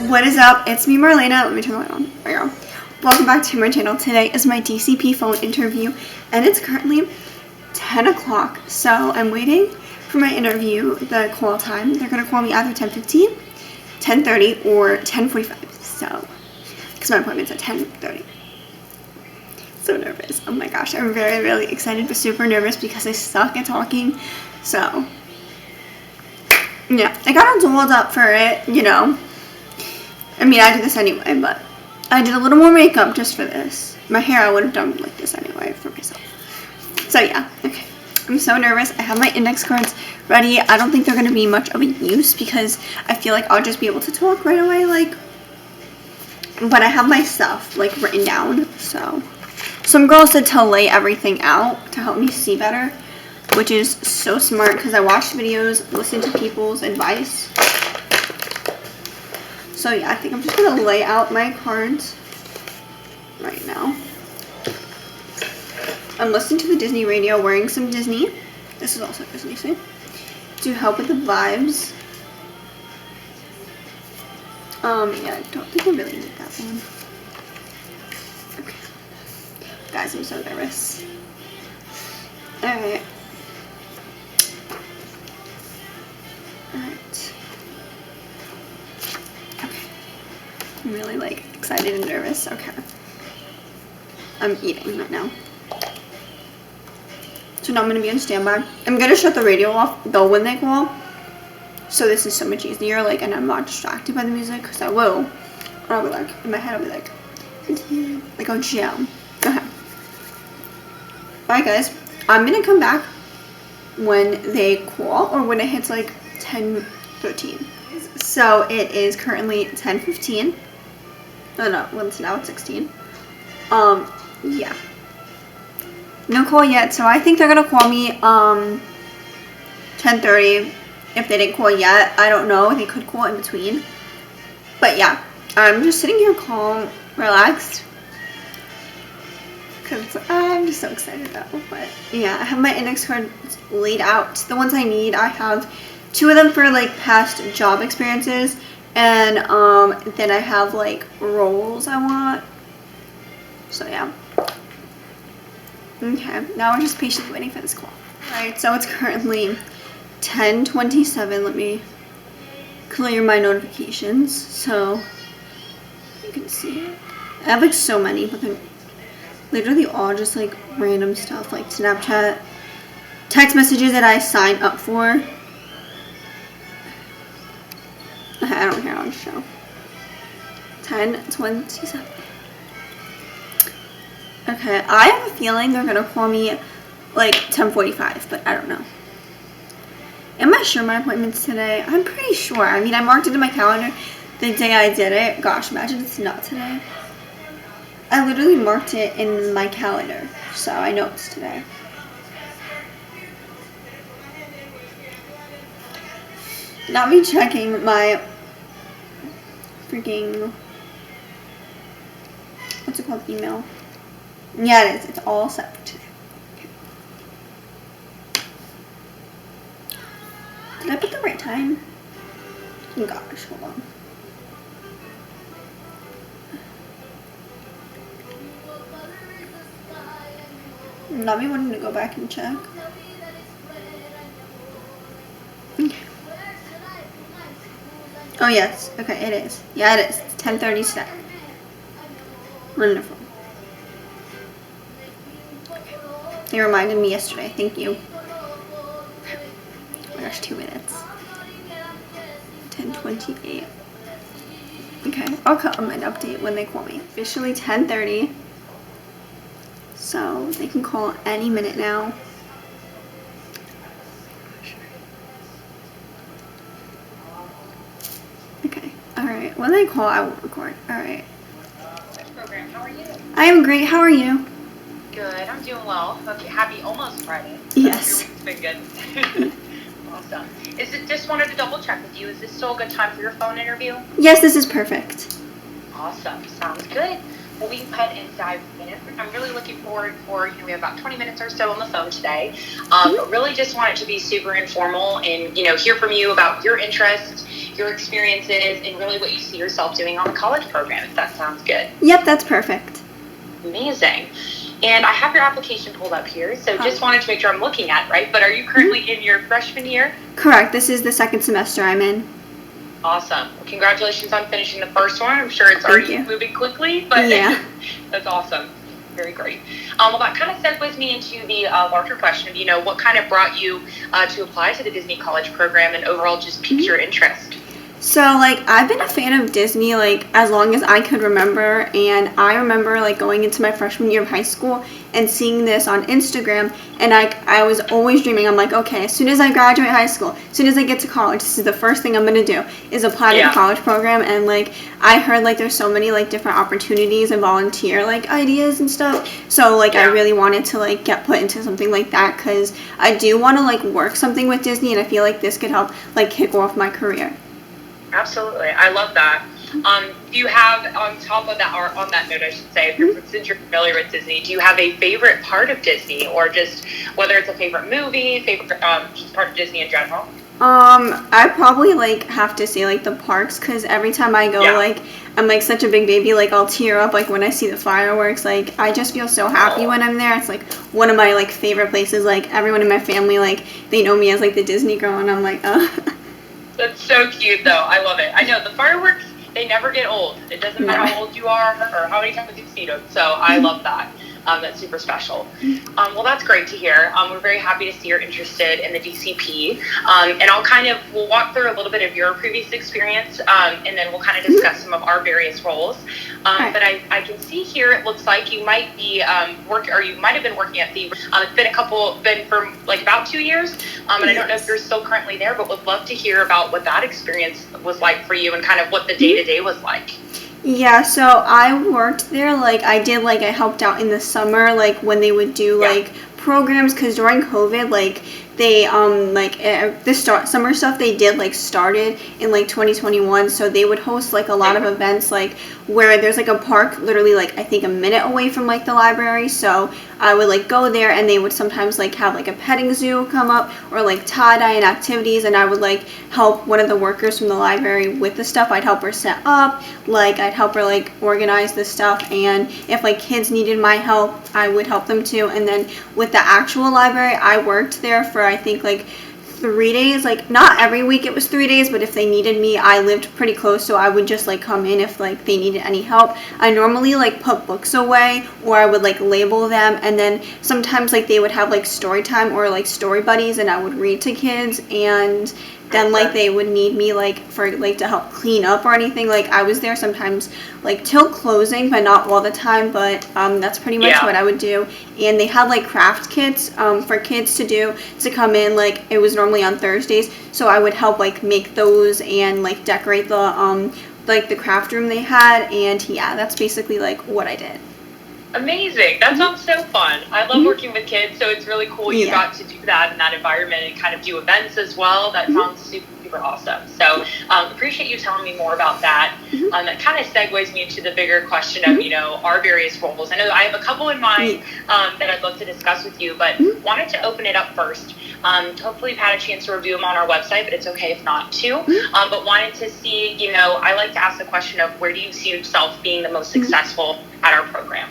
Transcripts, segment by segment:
What is up? It's me, Marlena. Let me turn the light on. There you go. Welcome back to my channel. Today is my DCP phone interview, and it's currently 10 o'clock. So I'm waiting for my interview, the call time. They're going to call me either 10:15, 10:30, or 10:45. So, because my appointment's at 10:30. So nervous. Oh my gosh. I'm very, really excited, but super nervous because I suck at talking. So, yeah. I got all dolled up for it, you know. I mean, I did this anyway, but I did a little more makeup just for this. My hair I would have done like this anyway for myself. So yeah, okay. I'm so nervous. I have my index cards ready. I don't think they're going to be much of a use because I feel like I'll just be able to talk right away, like, but I have my stuff like written down. So some girl said to lay everything out to help me see better, which is so smart because I watched videos, listened to people's advice. So yeah, I think I'm just going to lay out my cards right now. I'm listening to the Disney radio, wearing some Disney. This is also Disney, see? To help with the vibes. Yeah, I don't think I really need that one. Okay. Guys, I'm so nervous. Alright. Alright. I'm really like excited and nervous. Okay. I'm eating right now. So now I'm going to be on standby. I'm going to shut the radio off though when they call. So this is so much easier, like, and I'm not distracted by the music because I will. Or I'll be like, in my head I'll be like, oh jam. Go ahead. Bye guys. I'm going to come back when they call or when it hits like 10:13. So it is currently 10:15. No, well, now it's 16. Yeah. No call yet, so I think they're gonna call me 10:30. If they didn't call yet, I don't know. They could call in between. But yeah, I'm just sitting here calm, relaxed. Cause I'm just so excited though. But yeah, I have my index cards laid out. The ones I need, I have 2 of them for like past job experiences. And then I have like roles I want. So yeah. Okay, now we're just patiently waiting for this call. Alright, so it's currently 10:27. Let me clear my notifications so you can see it. I have like so many, but they're literally all just like random stuff like Snapchat, text messages that I sign up for. I don't care on the show. 10:27. Okay, I have a feeling they're gonna call me like 10:45, but I don't know. Am I sure my appointment's today? I'm pretty sure. I mean, I marked it in my calendar the day I did it. Gosh, imagine it's not today. I literally marked it in my calendar, so I know it's today. Not me checking my freaking, what's it called, email? Yeah, it is. It's all set for today. Okay. Did I put the right time? Oh gosh, hold on. Not me wanting to go back and check. Okay. Oh yes, okay, it is. Yeah, it is. It's 10:30 set. Wonderful. Okay. They reminded me yesterday. Thank you. Oh my gosh, 2 minutes. 10:28. Okay, I'll come and update when they call me. Officially 10:30. So they can call any minute now. Okay. Alright. When they call, I won't record. Alright. Program. How are you? I am great. How are you? Good. I'm doing well. Okay. Happy almost Friday. Yes. Your week's been good. Awesome. Just wanted to double check with you. Is this still a good time for your phone interview? Yes, this is perfect. Awesome. Sounds good. Well, we can head and dive in. I'm really looking forward for, we have about 20 minutes or so on the phone today. But really just want it to be super informal and, hear from you about your interests, your experiences, and really what you see yourself doing on the college program, if that sounds good. Yep, that's perfect. Amazing. And I have your application pulled up here, so just wanted to make sure I'm looking at it right. But are you currently in your freshman year? Correct. This is the second semester I'm in. Awesome. Well, congratulations on finishing the first one. I'm sure it's already moving quickly, but yeah. That's awesome. Very great. Well, that kind of segues me into the larger question of, what kind of brought you to apply to the Disney College program and overall just piqued your interest? So, I've been a fan of Disney, as long as I could remember, and I remember, going into my freshman year of high school and seeing this on Instagram, and I was always dreaming, I'm like, okay, as soon as I graduate high school, as soon as I get to college, this is the first thing I'm going to do, is apply to the college program, and, I heard, there's so many, different opportunities and volunteer, ideas and stuff, so, I really wanted to, get put into something like that, because I do want to, work something with Disney, and I feel like this could help, kick off my career. Absolutely. I love that. Do you have, on top of that, or on that note, I should say, since you're familiar with Disney, do you have a favorite part of Disney, or just whether it's a favorite movie, favorite just part of Disney in general? I probably have to say the parks, because every time I go, I'm such a big baby, I'll tear up when I see the fireworks. I just feel so happy when I'm there. It's one of my favorite places. Everyone in my family, they know me as the Disney girl, and I'm That's so cute, though. I love it. I know the fireworks, they never get old. It doesn't matter how old you are or how many times you've seen them. So I love that. That's super special. Well, that's great to hear. We're very happy to see you're interested in the DCP. And we'll walk through a little bit of your previous experience, and then we'll kind of discuss some of our various roles. But I can see here, it looks like you might be you might have been working at the, it's been for about 2 years. And I don't know if you're still currently there, but would love to hear about what that experience was like for you and kind of what the day-to-day was like. Yeah, so I worked there, I did, I helped out in the summer, when they would do, programs, because during COVID, they, summer stuff they did, started in, 2021, so they would host, a lot of events, where there's, a park literally, I think a minute away from, the library, so I would, go there, and they would sometimes, have, a petting zoo come up, or, tie-dye and activities, and I would, help one of the workers from the library with the stuff. I'd help her set up, I'd help her, organize the stuff, and if, kids needed my help, I would help them too, and then with the actual library, I worked there for, I think, 3 days, not every week it was 3 days, but if they needed me, I lived pretty close, so I would just come in if they needed any help. I normally put books away, or I would label them, and then sometimes they would have story time or story buddies, and I would read to kids, and then they would need me for to help clean up or anything. I was there sometimes till closing, but not all the time, but that's pretty much what I would do. And they had craft kits for kids to come in. It was normally on Thursdays, so I would help make those and decorate the the craft room they had, and that's basically what I did. Amazing. That sounds so fun. I love working with kids, so it's really cool you got to do that in that environment and kind of do events as well. That sounds super, super awesome. So appreciate you telling me more about that. That kind of segues me into the bigger question of, our various roles. I know I have a couple in mind that I'd love to discuss with you, but wanted to open it up first. Hopefully you've had a chance to review them on our website, but it's okay if not too. But wanted to see, I like to ask the question of where do you see yourself being the most successful at our program?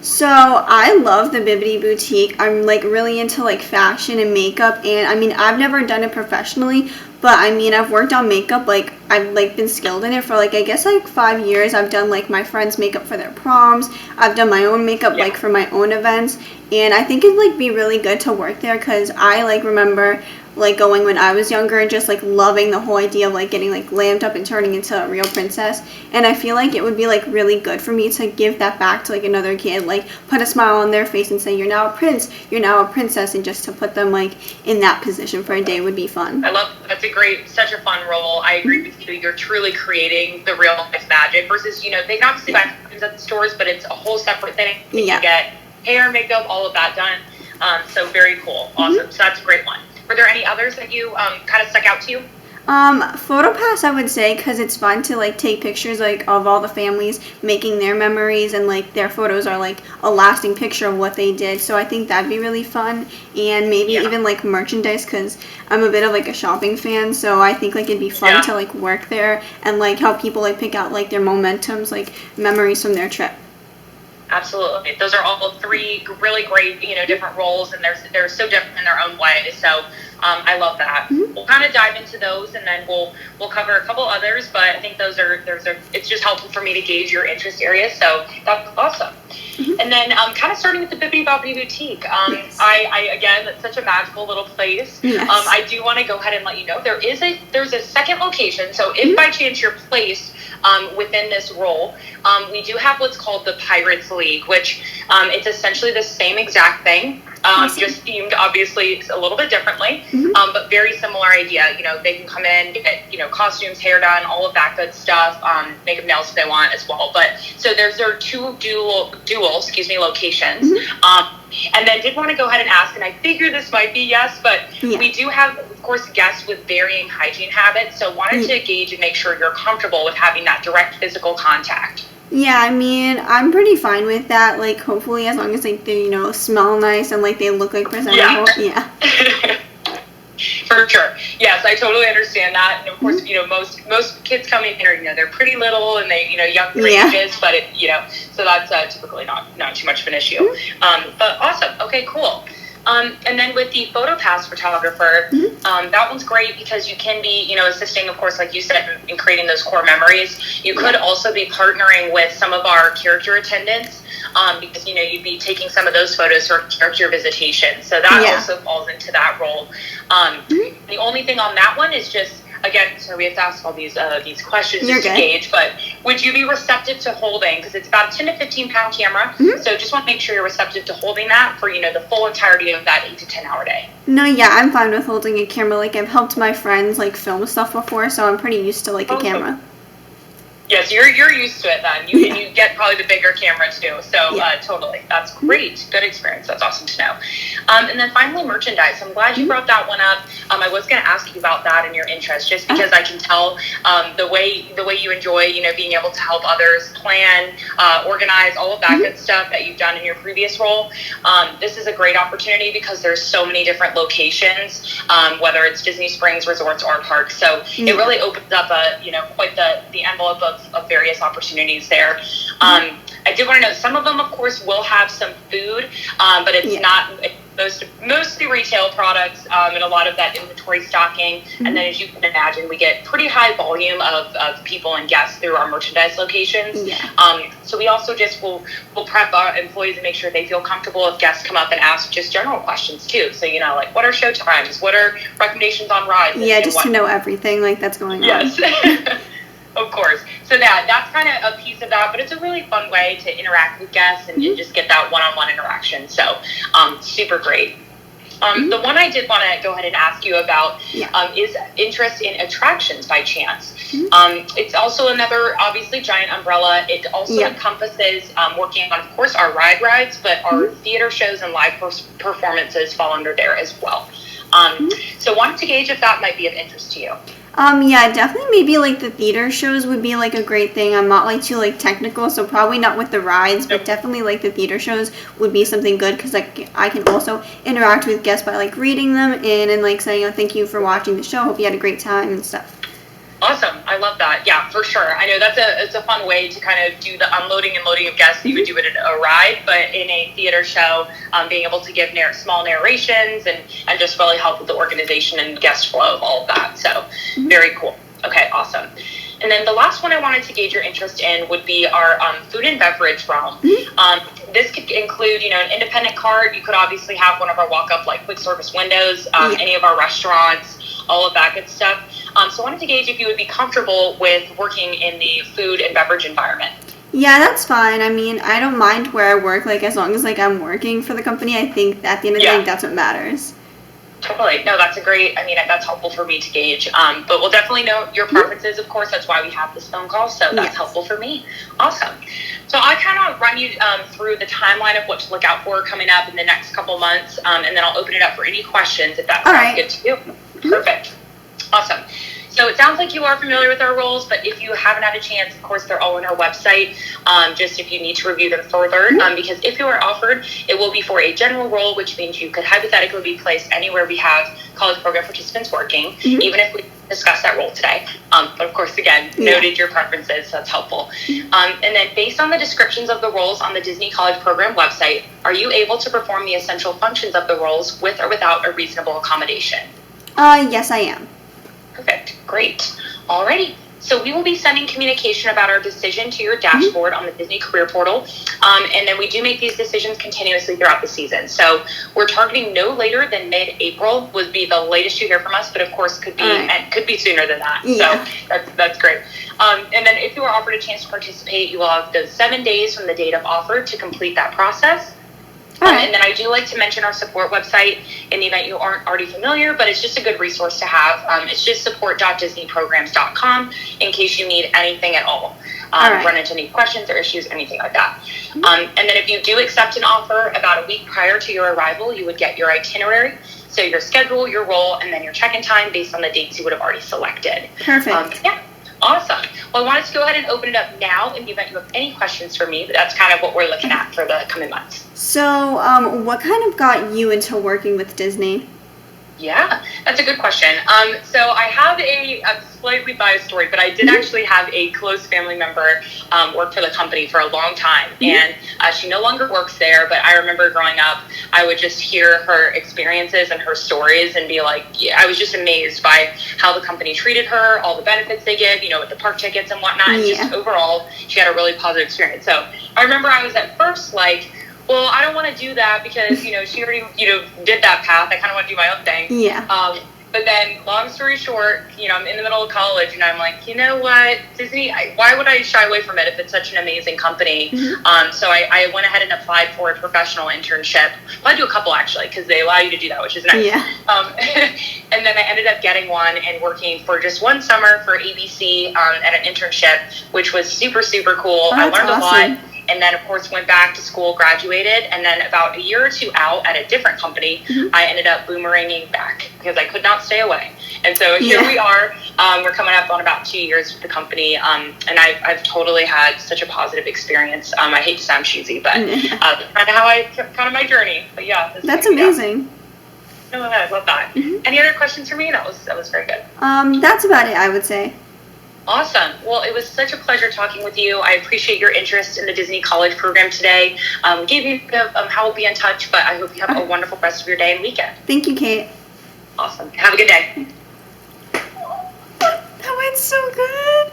So I love the Bibbidi Boutique. I'm really into fashion and makeup, and I've never done it professionally, but I've worked on makeup. I've been skilled in it for I guess 5 years. I've done my friends' makeup for their proms. I've done my own makeup for my own events, and I think it'd be really good to work there, because I remember going when I was younger and just loving the whole idea of getting glammed up and turning into a real princess, and I feel it would be really good for me to give that back to another kid, put a smile on their face and say, you're now a prince, you're now a princess, and just to put them in that position for a day would be fun. I love that's such a fun role. I agree with you. You're truly creating the real life magic versus they can obviously buy things at the stores, but it's a whole separate thing. You get hair, makeup, all of that done. So very cool. Awesome. So that's a great one. Were there any others that you kind of stuck out to you? PhotoPass, I would say, because it's fun to like take pictures like of all the families making their memories, and like their photos are like a lasting picture of what they did. So I think that'd be really fun, and maybe even like merchandise, because I'm a bit of like a shopping fan. So I think like it'd be fun to like work there and like help people like pick out like their momentums, like memories from their trip. Absolutely. Those are all three really great, different roles, and they're so different in their own way. So I love that. We'll kind of dive into those, and then we'll cover a couple others. But I think those are it's just helpful for me to gauge your interest areas. So that's awesome. And then kind of starting with the Bibbidi Bobbidi Boutique. I again, it's such a magical little place. I do want to go ahead and let you know there's a second location. So if by chance you're placed within this role, we do have what's called the Pirates League, which it's essentially the same exact thing, just themed obviously a little bit differently, but very similar idea. They can come in, get costumes, hair done, all of that good stuff, make up nails if they want as well. But so there are two dual locations. And then did want to go ahead and ask, and I figure this might be yes, but we do have, of course, guests with varying hygiene habits. So wanted to gauge and make sure you're comfortable with having that direct physical contact. Yeah, I mean, I'm pretty fine with that. Like, hopefully, as long as like they, smell nice and like they look like presentable. Yeah. For sure. Yes, I totally understand that. And of course, most kids coming in are, they're pretty little and they, young ages, but so that's typically not too much of an issue. But awesome. Okay, cool. And then with the PhotoPass photographer, that one's great because you can be, assisting, of course, like you said, in creating those core memories. You could also be partnering with some of our character attendants, because, you'd be taking some of those photos for character visitation. So that also falls into that role. The only thing on that one is just, again, so we have to ask all these questions just to gauge, but would you be receptive to holding, because it's about a 10 to 15 pound camera, so just want to make sure you're receptive to holding that for, the full entirety of that 8 to 10 hour day. No, yeah, I'm fine with holding a camera. Like, I've helped my friends, like, film stuff before, so I'm pretty used to, like, a camera. Yes, you're used to it then. And you get probably the bigger camera too. So totally. That's great. Good experience. That's awesome to know. And then finally, merchandise. I'm glad you brought that one up. I was going to ask you about that and your interest, just because I can tell the way you enjoy, being able to help others plan, organize, all of that good stuff that you've done in your previous role. This is a great opportunity because there's so many different locations, whether it's Disney Springs resorts or parks. So it really opens up quite the envelope of various opportunities there. I did want to note some of them, of course, will have some food, but it's not mostly retail products, and a lot of that inventory stocking. And then, as you can imagine, we get pretty high volume of people and guests through our merchandise locations. So we also just will prep our employees and make sure they feel comfortable if guests come up and ask just general questions too. So like, what are show times? What are recommendations on rides? Just to know everything like that's going on. Yes. Of course. So that's kind of a piece of that, but it's a really fun way to interact with guests and just get that one-on-one interaction. So super great. The one I did want to go ahead and ask you about is interest in attractions by chance. It's also another, obviously, giant umbrella. It also encompasses working on, of course, our rides, but our theater shows and live performances fall under there as well. So wanted to gauge if that might be of interest to you. Definitely maybe like the theater shows would be like a great thing. I'm not like too like technical, so probably not with the rides, but definitely like the theater shows would be something good because like I can also interact with guests by like reading them in and like saying, thank you for watching the show. Hope you had a great time and stuff. Awesome. I love that. Yeah, for sure. I know it's a fun way to kind of do the unloading and loading of guests. You would do it at a ride, but in a theater show, being able to give small narrations and just really help with the organization and guest flow of all of that. So very cool. Okay, awesome. And then the last one I wanted to gauge your interest in would be our food and beverage realm. This could include, an independent cart. You could obviously have one of our walk-up like quick service windows, any of our restaurants, all of that good stuff. So I wanted to gauge if you would be comfortable with working in the food and beverage environment. Yeah, that's fine. I mean, I don't mind where I work, like as long as like I'm working for the company. I think at the end of the day, that's what matters. Totally. No, that's that's helpful for me to gauge. But we'll definitely know your preferences, of course. That's why we have this phone call. So that's helpful for me. Awesome. So I kind of run you through the timeline of what to look out for coming up in the next couple months. And then I'll open it up for any questions if that sounds good to you. Perfect. Awesome. So it sounds like you are familiar with our roles, but if you haven't had a chance, of course, they're all on our website, just if you need to review them further. Because if you are offered, it will be for a general role, which means you could hypothetically be placed anywhere we have college program participants working, even if we discuss that role today. But of course, again, noted your preferences, so that's helpful. And then based on the descriptions of the roles on the Disney College Program website, are you able to perform the essential functions of the roles with or without a reasonable accommodation? Yes, I am. Perfect. Great. Alrighty. So we will be sending communication about our decision to your dashboard on the Disney Career Portal. And then we do make these decisions continuously throughout the season. So we're targeting no later than mid-April would be the latest you hear from us, but of course could be and could be sooner than that. Yeah. So that's great. And then if you are offered a chance to participate, you will have those 7 days from the date of offer to complete that process. And then I do like to mention our support website in the event you aren't already familiar, but it's just a good resource to have. It's just support.disneyprograms.com in case you need anything at all. Run into any questions or issues, anything like that. And then if you do accept an offer about a week prior to your arrival, you would get your itinerary. So your schedule, your role, and then your check-in time based on the dates you would have already selected. Perfect. Yeah. Awesome. Well, I wanted to go ahead and open it up now in the event you have any questions for me, but that's kind of what we're looking at for the coming months. So, what kind of got you into working with Disney? Yeah, that's a good question. So I have a slightly biased story, but I did actually have a close family member work for the company for a long time. And she no longer works there, but I remember growing up, I would just hear her experiences and her stories and be like, I was just amazed by how the company treated her, all the benefits they give, with the park tickets and whatnot. And just overall, she had a really positive experience. So I remember I was at first like, well, I don't want to do that because, she already, did that path. I kind of want to do my own thing. Yeah. But then, long story short, I'm in the middle of college and I'm like, you know what, Disney, why would I shy away from it if it's such an amazing company? So I went ahead and applied for a professional internship. Well, I do a couple actually because they allow you to do that, which is nice. Yeah. And then I ended up getting one and working for just one summer for ABC at an internship, which was super, super cool. I learned a lot. And then, of course, went back to school, graduated, and then about a year or two out at a different company, I ended up boomeranging back because I could not stay away. And so here we are. We're coming up on about 2 years with the company, and I've totally had such a positive experience. I hate to sound cheesy, but kind of how kind of my journey. But yeah, that's amazing. No, I love that. Any other questions for me? That was very good. That's about it, I would say. Awesome. Well, it was such a pleasure talking with you. I appreciate your interest in the Disney College Program today. Gave you a bit of how we'll be in touch, but I hope you have a wonderful rest of your day and weekend. Thank you, Kate. Awesome. Have a good day. That went so good.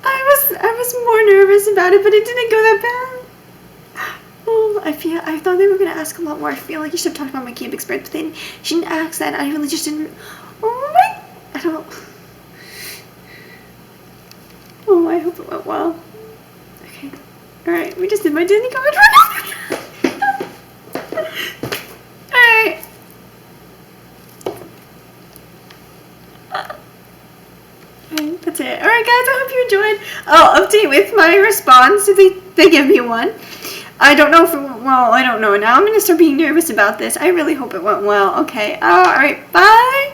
I was more nervous about it, but it didn't go that bad. Oh, I thought they were gonna ask a lot more. I feel like you should have talked about my camp experience, but then she didn't ask that. I really just didn't. I don't. Oh, I hope it went well. Okay. Alright, we just did my Disney College run. Alright. Alright, that's it. Alright, guys, I hope you enjoyed. I'll update with my response if they give me one. I don't know if it went well. I don't know. Now I'm going to start being nervous about this. I really hope it went well. Okay. Alright, bye.